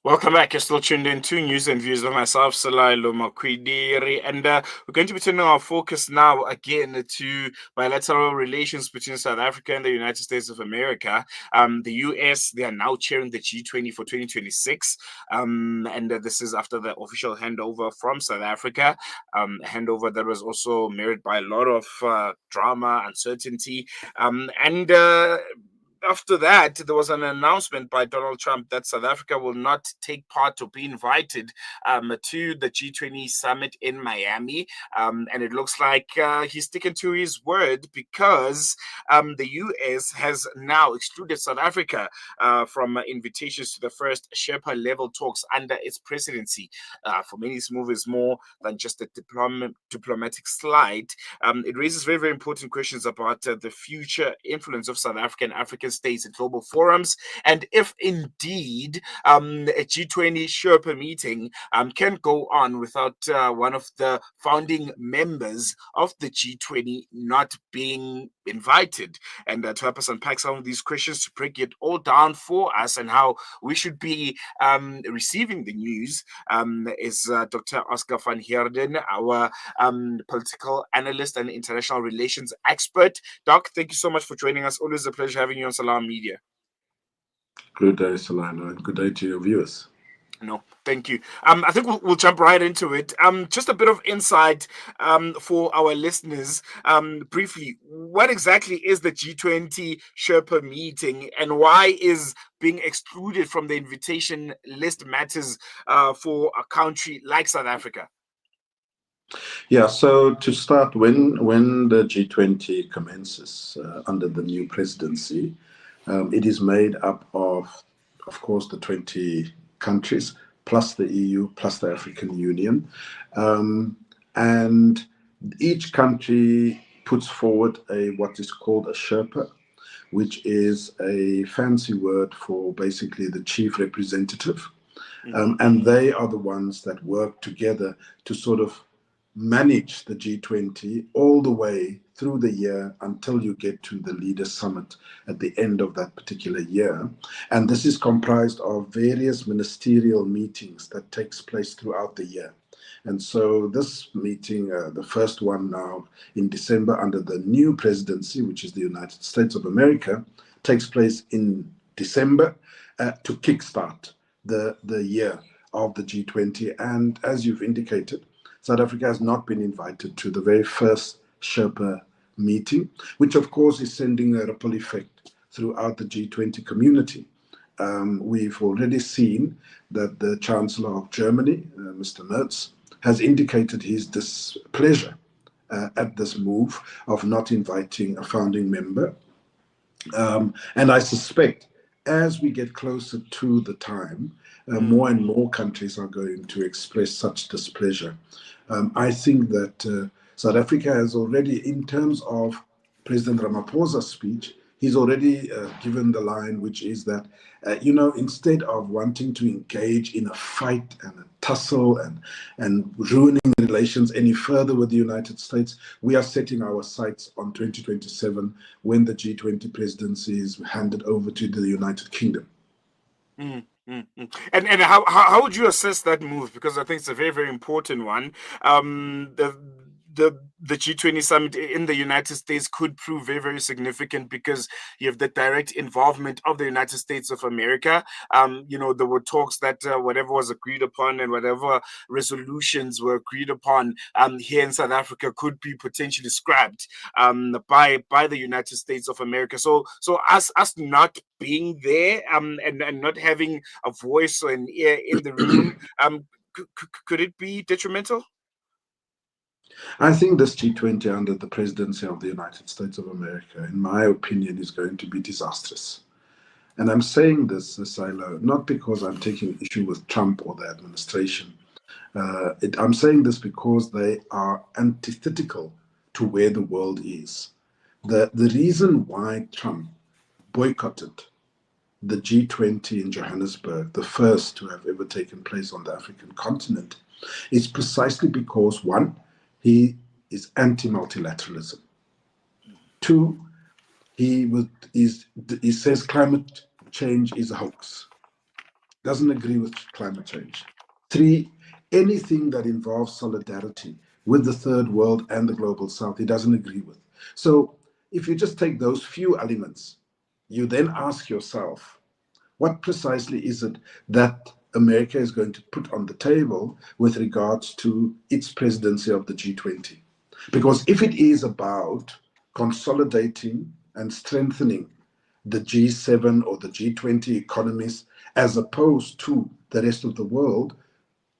Welcome back. You're still tuned in to News and Views with myself, Salailo Makwidiri. And we're going to be turning our focus now again to bilateral relations between South Africa and the United States of America. The US, they are now chairing the G20 for 2026. And this is after the official handover from South Africa. A handover that was also marred by a lot of drama, uncertainty. And after that, there was an announcement by Donald Trump that South Africa will not take part or be invited to the G20 summit in Miami. And it looks like he's sticking to his word because the US has now excluded South Africa from invitations to the first Sherpa level talks under its presidency. For many, this move is more than just a diplomatic slide. It raises very, very important questions about the future influence of South Africa and African states in global forums, and if indeed a G20 Sherpa meeting can go on without one of the founding members of the G20 not being invited. And to help us unpack some of these questions, to break it all down for us and how we should be receiving the news, is Dr. Oscar van Heerden, our political analyst and international relations expert. Doc, thank you so much for joining us. Always a pleasure having you on Salam Media. Good day, Solano, and good day to your viewers. No, thank you. I think we'll jump right into it. Just a bit of insight for our listeners. Briefly, what exactly is the G20 Sherpa meeting, and why is being excluded from the invitation list matters for a country like South Africa? Yeah, so to start, when the G20 commences under the new presidency, it is made up of course, the 20 countries, plus the EU, plus the African Union. And each country puts forward what is called a Sherpa, which is a fancy word for basically the chief representative. And they are the ones that work together to sort of manage the G20 all the way through the year until you get to the Leaders Summit at the end of that particular year. And this is comprised of various ministerial meetings that takes place throughout the year. And so this meeting, the first one now in December under the new presidency, which is the United States of America, takes place in December to kickstart the year of the G20. And as you've indicated, South Africa has not been invited to the very first Sherpa meeting, which of course is sending a ripple effect throughout the G20 community. We've already seen that the Chancellor of Germany, Mr. Merz, has indicated his displeasure at this move of not inviting a founding member. And I suspect as we get closer to the time, more and more countries are going to express such displeasure. I think that South Africa has already, in terms of President Ramaphosa's speech, he's already given the line, which is that, instead of wanting to engage in a fight and a tussle and ruining relations any further with the United States, we are setting our sights on 2027 when the G20 presidency is handed over to the United Kingdom. And how would you assess that move? Because I think it's a very, very important one. The G20 summit in the United States could prove very, very significant because you have the direct involvement of the United States of America. There were talks that whatever was agreed upon and whatever resolutions were agreed upon here in South Africa could be potentially scrapped by the United States of America. So us not being there and not having a voice or an ear in the room, could it be detrimental? I think this G20 under the presidency of the United States of America, in my opinion, is going to be disastrous. And I'm saying this, Silo, not because I'm taking issue with Trump or the administration. I'm saying this because they are antithetical to where the world is. The reason why Trump boycotted the G20 in Johannesburg, the first to have ever taken place on the African continent, is precisely because, one, he is anti-multilateralism. Two, he says climate change is a hoax. doesn't agree with climate change. Three, anything that involves solidarity with the third world and the global south, he doesn't agree with. So if you just take those few elements, you then ask yourself, what precisely is it that America is going to put on the table with regards to its presidency of the G20? Because if it is about consolidating and strengthening the G7 or the G20 economies as opposed to the rest of the world,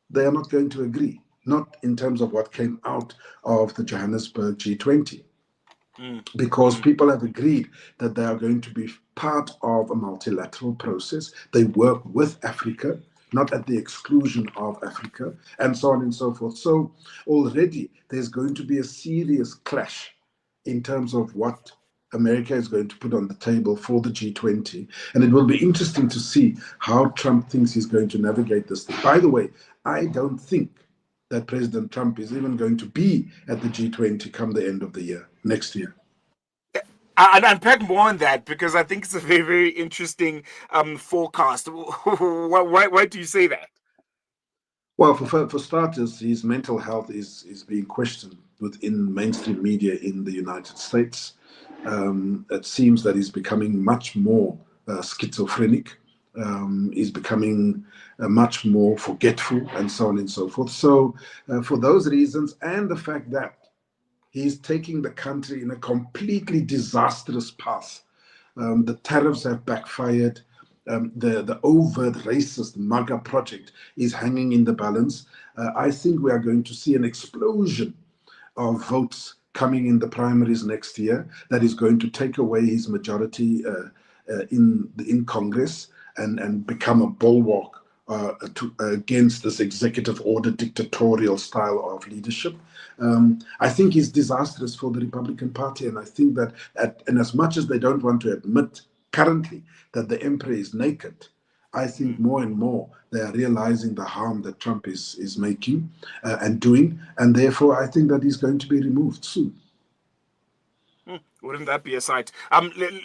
they are not going to agree, not in terms of what came out of the Johannesburg G20, Mm, because mm, people have agreed that they are going to be part of a multilateral process. They work with Africa, not at the exclusion of Africa, and so on and so forth. So already there's going to be a serious clash in terms of what America is going to put on the table for the G20. And it will be interesting to see how Trump thinks he's going to navigate this thing. By the way, I don't think that President Trump is even going to be at the G20 come the end of the year, next year. I'd unpack more on that because I think it's a very, very interesting forecast. Why do you say that? Well, for starters, his mental health is being questioned within mainstream media in the United States. It seems that he's becoming much more schizophrenic. He's becoming much more forgetful, and so on and so forth. So, for those reasons, and the fact that he's taking the country in a completely disastrous path. The tariffs have backfired. The overt racist MAGA project is hanging in the balance. I think we are going to see an explosion of votes coming in the primaries next year that is going to take away his majority in Congress and become a bulwark against this executive order dictatorial style of leadership. I think is disastrous for the Republican Party, and I think that, and as much as they don't want to admit currently that the emperor is naked, I think more and more they are realizing the harm that Trump is making and doing, and therefore I think that he's going to be removed soon. Wouldn't that be a sight?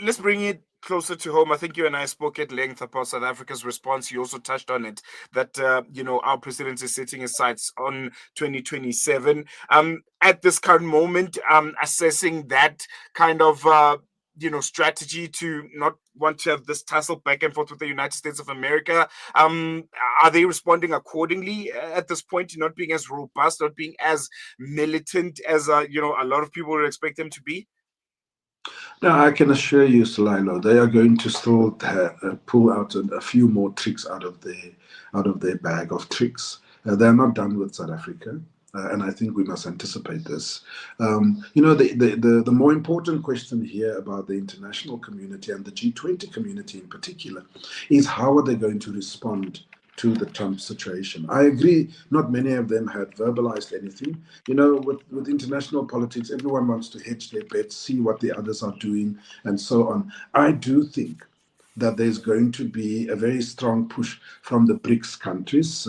Let's bring it closer to home. I think you and I spoke at length about South Africa's response. You also touched on it that our president is setting his sights on 2027. At this current moment, assessing that kind of strategy to not want to have this tussle back and forth with the United States of America. Are they responding accordingly at this point, not being as robust, not being as militant as a lot of people would expect them to be? Now, I can assure you, Salilo, they are going to still pull out a few more tricks out of their bag of tricks. They're not done with South Africa. And I think we must anticipate this. The more important question here about the international community and the G20 community in particular is how are they going to respond to the Trump situation? I agree, not many of them had verbalized anything. With international politics, everyone wants to hedge their bets, see what the others are doing, and so on. I do think that there's going to be a very strong push from the BRICS countries,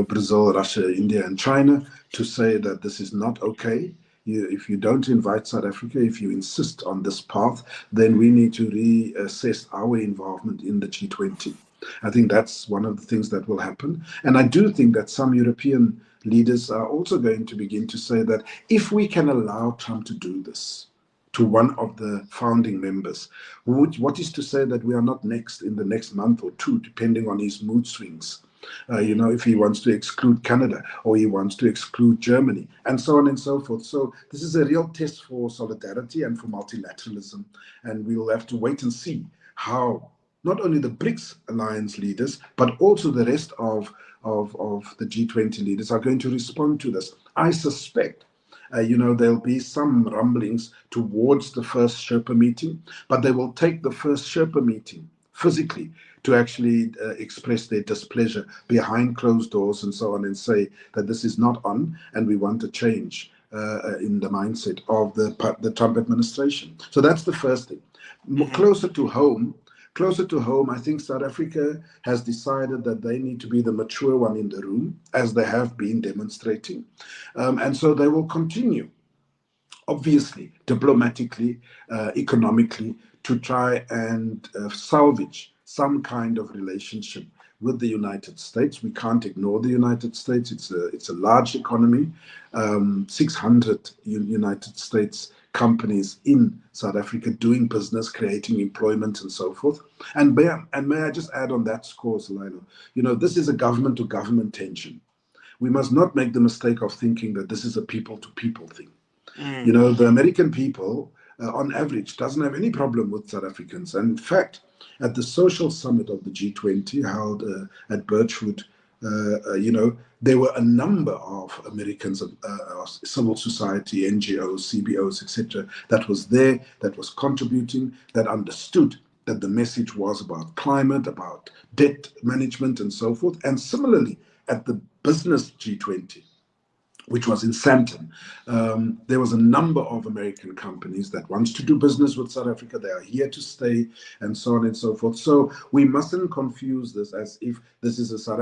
Brazil, Russia, India, and China, to say that this is not okay. If you don't invite South Africa, if you insist on this path, then we need to reassess our involvement in the G20. I think that's one of the things that will happen. And I do think that some European leaders are also going to begin to say that if we can allow Trump to do this to one of the founding members, what is to say that we are not next in the next month or two, depending on his mood swings? If he wants to exclude Canada or he wants to exclude Germany, and so on and so forth. So this is a real test for solidarity and for multilateralism. And we will have to wait and see how not only the BRICS alliance leaders, but also the rest of the G20 leaders are going to respond to this. I suspect there'll be some rumblings towards the first Sherpa meeting, but they will take the first Sherpa meeting physically to actually express their displeasure behind closed doors and so on, and say that this is not on and we want a change in the mindset of the Trump administration. So that's the first thing. Closer to home, I think South Africa has decided that they need to be the mature one in the room, as they have been demonstrating. And so they will continue, obviously, diplomatically, economically, to try and salvage some kind of relationship with the United States. We can't ignore the United States. It's a large economy. 600 United States companies in South Africa doing business, creating employment, and so forth. And may I just add on that score, Salino, this is a government to government tension. We must not make the mistake of thinking that this is a people to people thing. The American people, on average, doesn't have any problem with South Africans. And in fact, at the social summit of the G20 held at Birchwood, there were a number of Americans, civil society, NGOs, CBOs, etc., that was there, that was contributing, that understood that the message was about climate, about debt management, and so forth. And similarly, at the business G20, which was in Sandton, there was a number of American companies that wants to do business with South Africa. They are here to stay, and so on and so forth. So we mustn't confuse this as if this is a South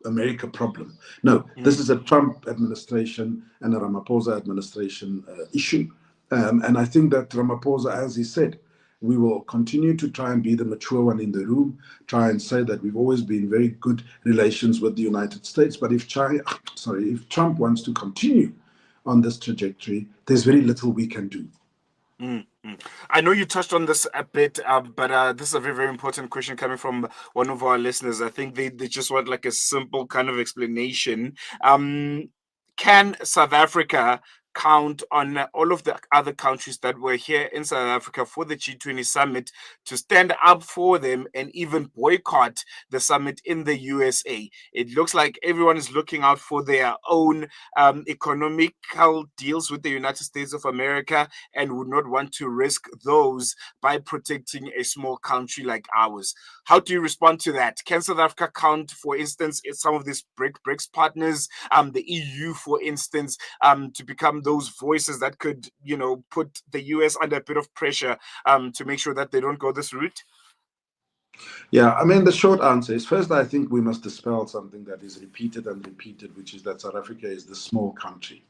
America problem. No, this is a Trump administration and a Ramaphosa administration issue. And I think that Ramaphosa, as he said, we will continue to try and be the mature one in the room, try and say that we've always been very good relations with the United States. But if Trump wants to continue on this trajectory, there's very little we can do. I know you touched on this a bit, but this is a very, very important question coming from one of our listeners. I think they just want like a simple kind of explanation. Can South Africa count on all of the other countries that were here in South Africa for the G20 summit to stand up for them and even boycott the summit in the USA? It looks like everyone is looking out for their own economical deals with the United States of America and would not want to risk those by protecting a small country like ours. How do you respond to that? Can South Africa count, for instance, some of these BRICS partners, the EU, for instance, to become those voices that could, put the US under a bit of pressure to make sure that they don't go this route? Yeah, I mean, the short answer is, first, I think we must dispel something that is repeated and repeated, which is that South Africa is the small country.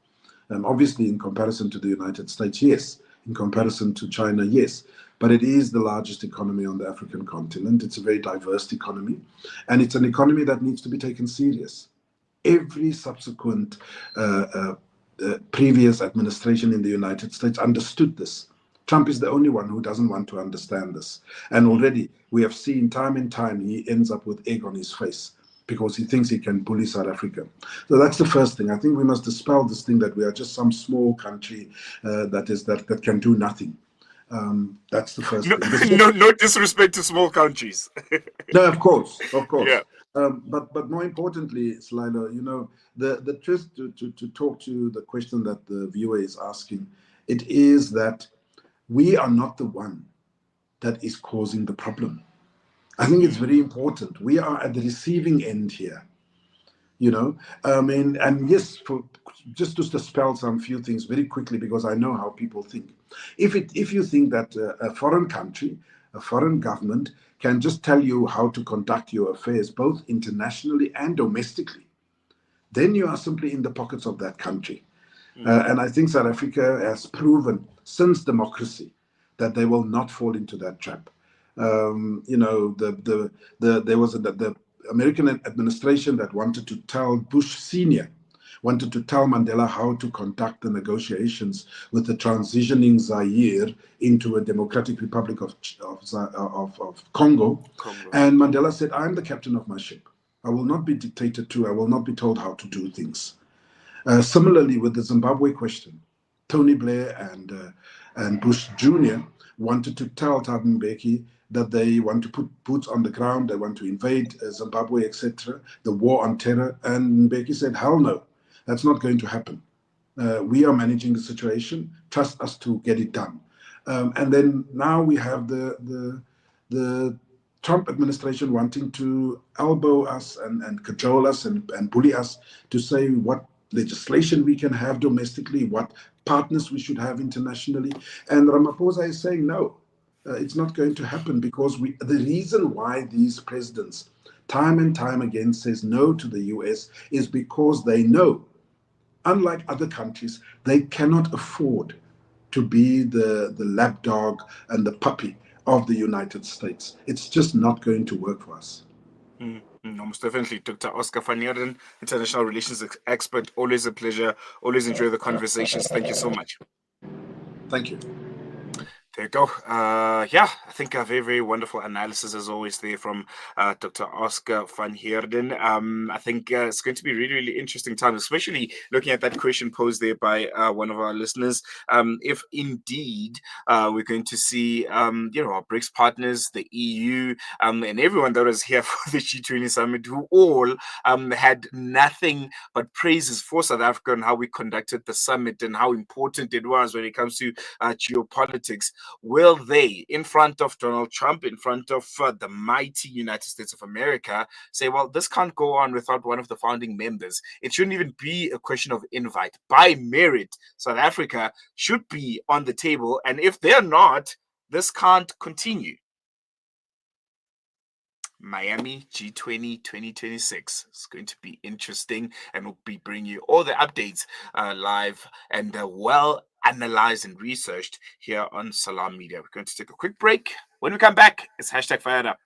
Obviously, in comparison to the United States, yes. In comparison to China, yes. But it is the largest economy on the African continent. It's a very diverse economy. And it's an economy that needs to be taken serious. Every subsequent previous administration in the United States understood this. Trump is the only one who doesn't want to understand this. And already we have seen time and time he ends up with egg on his face because he thinks he can bully South Africa. So that's the first thing. I think we must dispel this thing that we are just some small country that can do nothing. That's the first thing. No disrespect to small countries. No, of course. Yeah. But more importantly, Slido, the truth to talk to the question that the viewer is asking, it is that we are not the one that is causing the problem. I think it's very important. We are at the receiving end here. And yes, just to dispel some few things very quickly, because I know how people think. If you think that a foreign country, a foreign government can just tell you how to conduct your affairs, both internationally and domestically, then you are simply in the pockets of that country. And I think South Africa has proven since democracy that they will not fall into that trap. There was the American administration that wanted to tell Bush Sr., wanted to tell Mandela how to conduct the negotiations with the transitioning Zaire into a Democratic Republic of Congo. And Mandela said, I'm the captain of my ship. I will not be dictated to. I will not be told how to do things. Similarly, with the Zimbabwe question, Tony Blair and Bush Jr. wanted to tell Thabo Mbeki that they want to put boots on the ground, they want to invade Zimbabwe, etc., the war on terror. And Mbeki said, hell no, that's not going to happen. We are managing the situation. Trust us to get it done. And then now we have the Trump administration wanting to elbow us and cajole us and bully us to say what legislation we can have domestically, what partners we should have internationally. And Ramaphosa is saying, no, it's not going to happen, because the reason why these presidents time and time again says no to the US is because they know, unlike other countries, they cannot afford to be the lapdog and the puppy of the United States. It's just not going to work for us. Most definitely, Dr. Oscar van Heerden, international relations expert. Always a pleasure. Always enjoy the conversations. Thank you so much. Thank you. There you go. Yeah, I think a very, very wonderful analysis as always there from Dr. Oscar van Heerden. I think it's going to be really, really interesting time, especially looking at that question posed there by one of our listeners. If indeed we're going to see, our BRICS partners, the EU, and everyone that was here for the G20 summit, who all had nothing but praises for South Africa and how we conducted the summit and how important it was when it comes to geopolitics. Will they, in front of Donald Trump, in front of the mighty United States of America, say, well, this can't go on without one of the founding members? It shouldn't even be a question of invite. By merit, South Africa should be on the table. And if they're not, this can't continue. Miami G20 2026. It's going to be interesting, and we'll be bringing you all the updates live and well analyzed and researched here on Salam Media. We're going to take a quick break. When we come back, it's hashtag fired up.